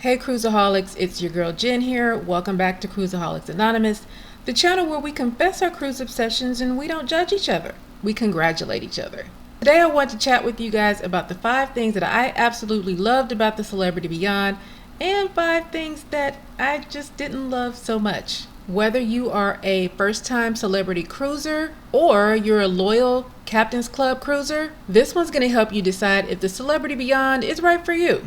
Hey CruiseAholics, it's your girl Jen here. Welcome back to CruiseAholics Anonymous, the channel where we confess our cruise obsessions and we don't judge each other. We congratulate each other. Today I want to chat with you guys about the 5 things that I absolutely loved about the Celebrity Beyond and 5 things that I just didn't love so much. Whether you are a first-time celebrity cruiser or you're a loyal Captain's Club cruiser, this one's going to help you decide if the Celebrity Beyond is right for you.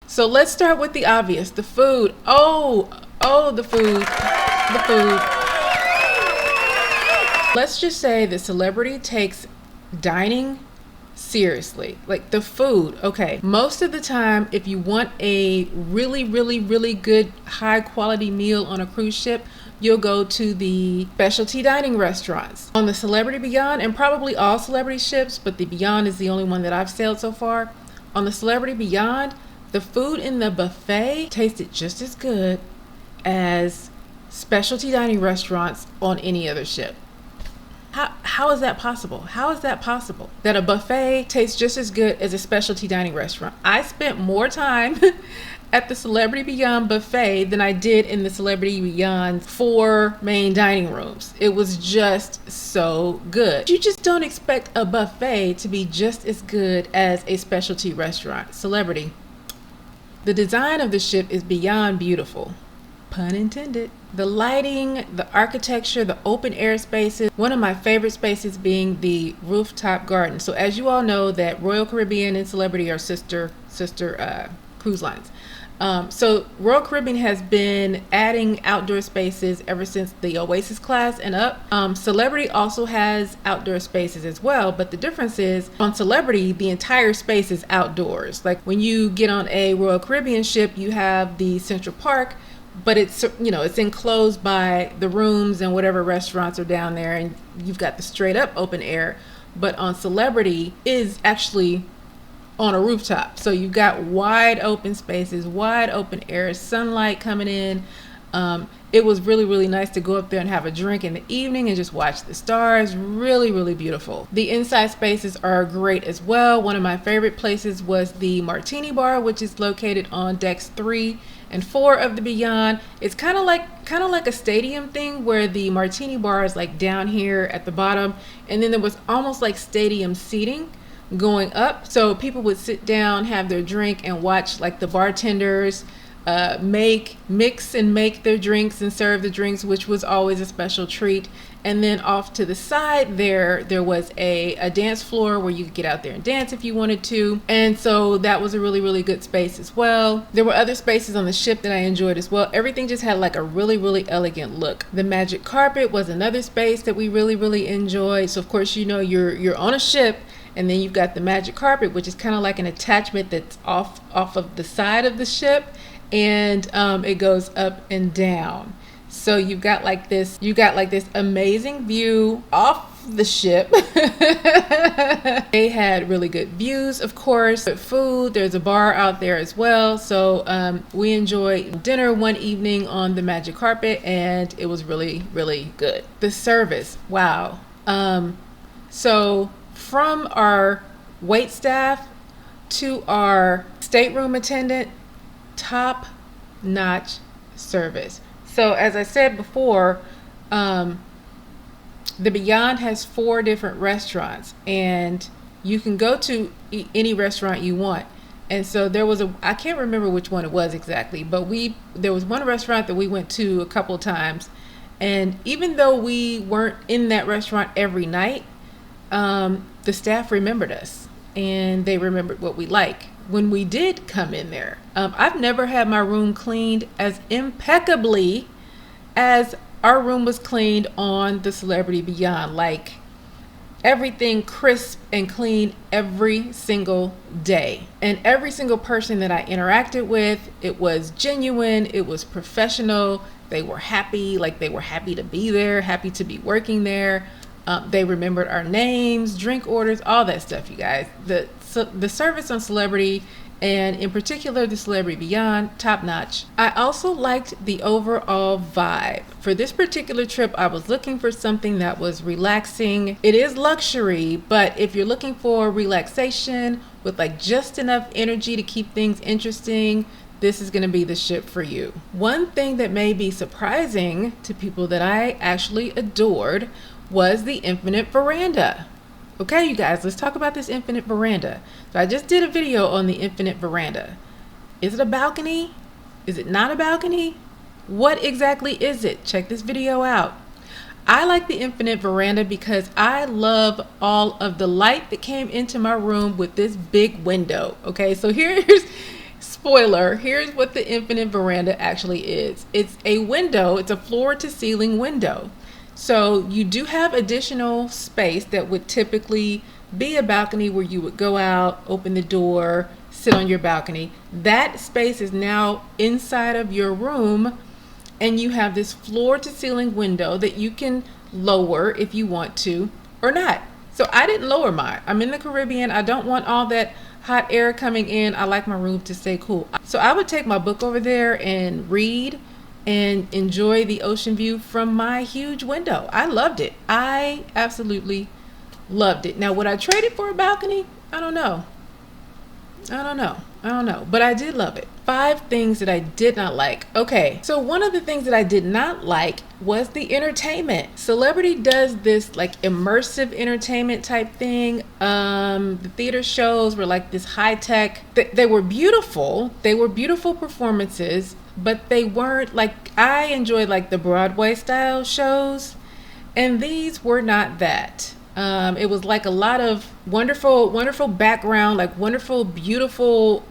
So let's start with the obvious, the food. The food. The food. Let's just say the Celebrity takes dining seriously. Like the food, okay. Most of the time, if you want a really good high quality meal on a cruise ship, you'll go to the specialty dining restaurants. On the Celebrity Beyond, and probably all celebrity ships, but the Beyond is the only one that I've sailed so far. On the Celebrity Beyond, the food in the buffet tasted just as good as specialty dining restaurants on any other ship. How is that possible? How is that possible? That a buffet tastes just as good as a specialty dining restaurant? I spent more time at the Celebrity Beyond buffet than I did in the Celebrity Beyond 4 main dining rooms. It was just so good. You just don't expect a buffet to be just as good as a specialty restaurant. Celebrity. The design of the ship is beyond beautiful. Pun intended. The lighting, the architecture, the open air spaces. One of my favorite spaces being the rooftop garden. So as you all know, that Royal Caribbean and Celebrity are sister cruise lines. So Royal Caribbean has been adding outdoor spaces ever since the Oasis class and up. Celebrity also has outdoor spaces as well, but the difference is on Celebrity, the entire space is outdoors. Like when you get on a Royal Caribbean ship, you have the Central Park, but it's, you know, it's enclosed by the rooms and whatever restaurants are down there, and you've got the straight up open air. But on Celebrity is actually on a rooftop, so you've got wide open spaces, wide open air, sunlight coming in. It was really nice to go up there and have a drink in the evening and just watch the stars. Really beautiful. The inside spaces are great as well. One of my favorite places was the Martini Bar, which is located on decks 3 and 4 of the Beyond. It's kind of like a stadium thing where the Martini Bar is like down here at the bottom, and then there was almost like stadium seating going up, so people would sit down, have their drink, and watch like the bartenders mix and make their drinks and serve the drinks, which was always a special treat. And then off to the side there was a dance floor where you could get out there and dance if you wanted to, and so that was a really good space as well. There were other spaces on the ship that I enjoyed as well. Everything just had like a really elegant look. The magic carpet was another space that we really enjoyed. So of course, you know, you're on a ship, and then you've got the magic carpet, which is kind of like an attachment that's off of the side of the ship, and it goes up and down. So you've got like this amazing view off the ship. They had really good views, of course. Good food. There's a bar out there as well. So we enjoyed dinner one evening on the magic carpet, and it was really good. The service, wow. So from our wait staff to our stateroom attendant, top-notch service. So as I said before, the Beyond has 4 different restaurants, and you can go to any restaurant you want. And so there was I can't remember which one it was exactly, but there was one restaurant that we went to a couple of times, and even though we weren't in that restaurant every night, the staff remembered us, and they remembered what we like when we did come in there. I've never had my room cleaned as impeccably as our room was cleaned on the Celebrity Beyond. Like everything crisp and clean every single day. And every single person that I interacted with, it was genuine, it was professional. They were happy, like they were happy to be there, happy to be working there. They remembered our names, drink orders, all that stuff, you guys. The service on Celebrity and in particular the Celebrity Beyond, top notch. I also liked the overall vibe. For this particular trip, I was looking for something that was relaxing. It is luxury, but if you're looking for relaxation with like just enough energy to keep things interesting, this is going to be the ship for you. One thing that may be surprising to people that I actually adored was the infinite veranda. Okay, you guys, let's talk about this infinite veranda. So I just did a video on the infinite veranda. Is it a balcony? Is it not a balcony? What exactly is it? Check this video out. I like the infinite veranda because I love all of the light that came into my room with this big window. Okay, so here's spoiler, here's what the infinite veranda actually is. It's a window, it's a floor to ceiling window. So you do have additional space that would typically be a balcony where you would go out, open the door, sit on your balcony. That space is now inside of your room, and you have this floor to ceiling window that you can lower if you want to or not. So I didn't lower mine. I'm in the Caribbean. I don't want all that hot air coming in. I like my room to stay cool. So I would take my book over there and read and enjoy the ocean view from my huge window. I loved it. I absolutely loved it. Now, would I trade it for a balcony? I don't know. But I did love it. 5 things that I did not like. Okay, so one of the things that I did not like was the entertainment. Celebrity does this like immersive entertainment type thing. The theater shows were like this high tech. They were beautiful. They were beautiful performances, but they weren't like, I enjoyed like the Broadway style shows, and these were not that. It was like a lot of wonderful background, like wonderful, beautiful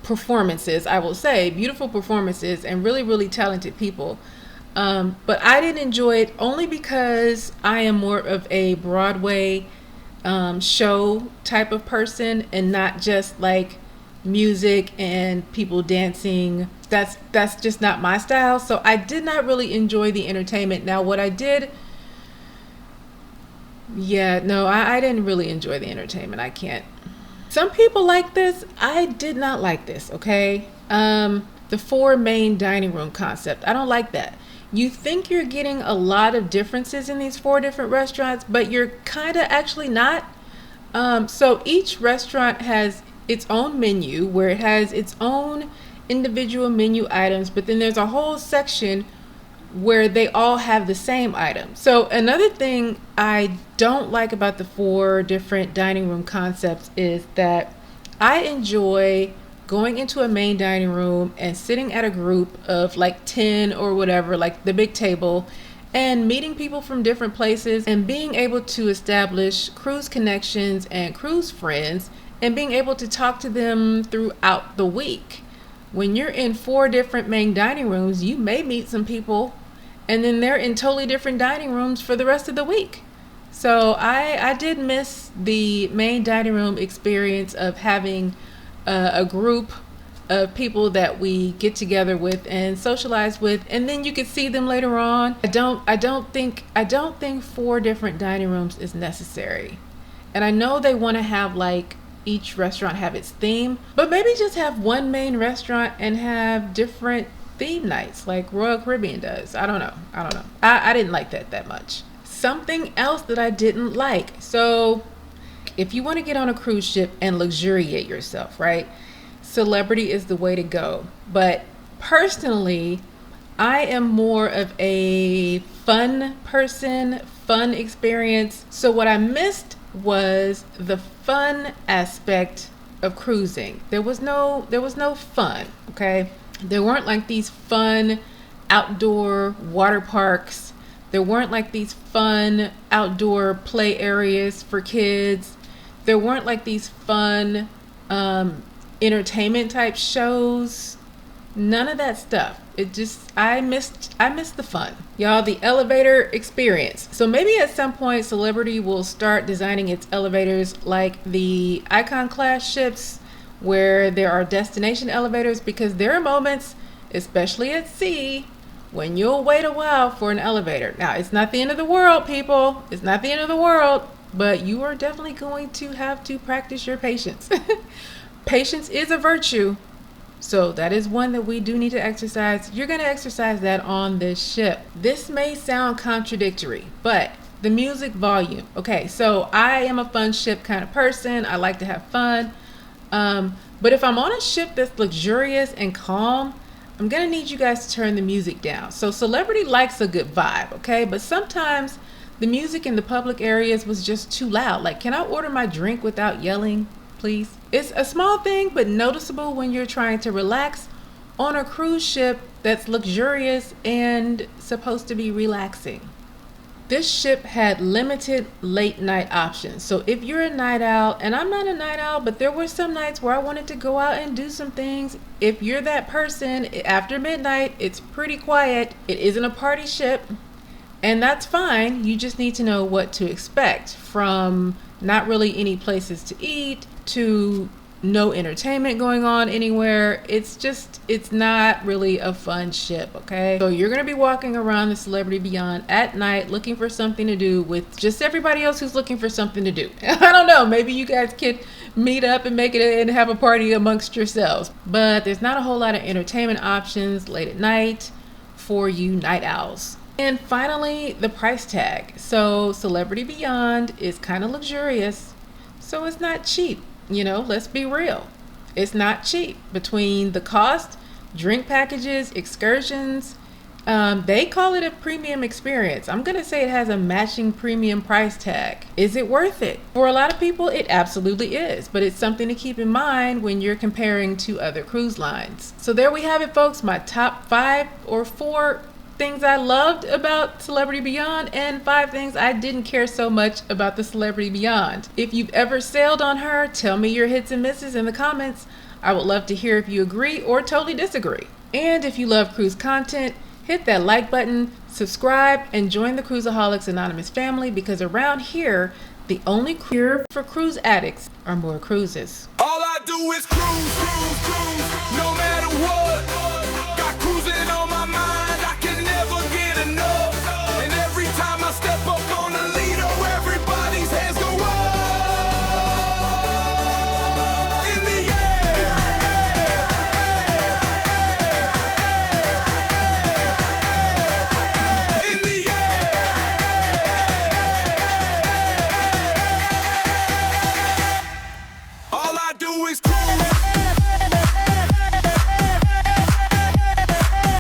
performances, I will say, beautiful performances, and really talented people. But I didn't enjoy it only because I am more of a Broadway show type of person, and not just like music and people dancing. That's just not my style. So I did not really enjoy the entertainment. Now, what I did, I didn't really enjoy the entertainment. I can't. Some people like this. I did not like this, okay? The 4 main dining room concept. I don't like that. You think you're getting a lot of differences in these 4 different restaurants, but you're kind of actually not. So each restaurant has its own menu where it has its own individual menu items, but then there's a whole section where they all have the same items. So another thing I don't like about the 4 different dining room concepts is that I enjoy going into a main dining room and sitting at a group of like 10 or whatever, like the big table, and meeting people from different places and being able to establish cruise connections and cruise friends and being able to talk to them throughout the week. When you're in 4 different main dining rooms, you may meet some people and then they're in totally different dining rooms for the rest of the week. So I did miss the main dining room experience of having a group of people that we get together with and socialize with, and then you could see them later on. I don't think 4 different dining rooms is necessary. And I know they want to have like each restaurant have its theme, but maybe just have one main restaurant and have different theme nights like Royal Caribbean does. I don't know. I didn't like that much. Something else that I didn't like. So if you want to get on a cruise ship and luxuriate yourself, right? Celebrity is the way to go. But personally, I am more of a fun person, fun experience. So what I missed was the fun aspect of cruising. There was no fun, okay? There weren't like these fun outdoor water parks. There weren't like these fun outdoor play areas for kids. There weren't like these fun entertainment type shows. None of that stuff. I missed the fun. Y'all, the elevator experience. So maybe at some point Celebrity will start designing its elevators like the Icon class ships, where there are destination elevators, because there are moments, especially at sea, when you'll wait a while for an elevator. Now, it's not the end of the world, people. It's not the end of the world, but you are definitely going to have to practice your patience. Patience is a virtue. So that is one that we do need to exercise. You're going to exercise that on this ship. This may sound contradictory, but the music volume. Okay, so I am a fun ship kind of person. I like to have fun. But if I'm on a ship that's luxurious and calm, I'm going to need you guys to turn the music down. So Celebrity likes a good vibe, okay? But sometimes the music in the public areas was just too loud. Like, can I order my drink without yelling, please? It's a small thing, but noticeable when you're trying to relax on a cruise ship that's luxurious and supposed to be relaxing. This ship had limited late night options. So if you're a night owl, and I'm not a night owl, but there were some nights where I wanted to go out and do some things. If you're that person, after midnight, it's pretty quiet. It isn't a party ship, and that's fine. You just need to know what to expect, from not really any places to eat to no entertainment going on anywhere. It's not really a fun ship, okay? So you're gonna be walking around the Celebrity Beyond at night looking for something to do with just everybody else who's looking for something to do. I don't know, maybe you guys could meet up and make it and have a party amongst yourselves. But there's not a whole lot of entertainment options late at night for you night owls. And finally, the price tag. So Celebrity Beyond is kind of luxurious, so it's not cheap. You know, let's be real. It's not cheap. Between the cost, drink packages, excursions, they call it a premium experience. I'm going to say it has a matching premium price tag. Is it worth it? For a lot of people, it absolutely is. But it's something to keep in mind when you're comparing to other cruise lines. So there we have it, folks. My top 5 or 4 things I loved about Celebrity Beyond, and 5 things I didn't care so much about the Celebrity Beyond. If you've ever sailed on her, tell me your hits and misses in the comments. I would love to hear if you agree or totally disagree. And if you love cruise content, hit that like button, subscribe, and join the CruiseAholics Anonymous family, because around here, the only cure for cruise addicts are more cruises. All I do is cruise, cruise, cruise, no matter what.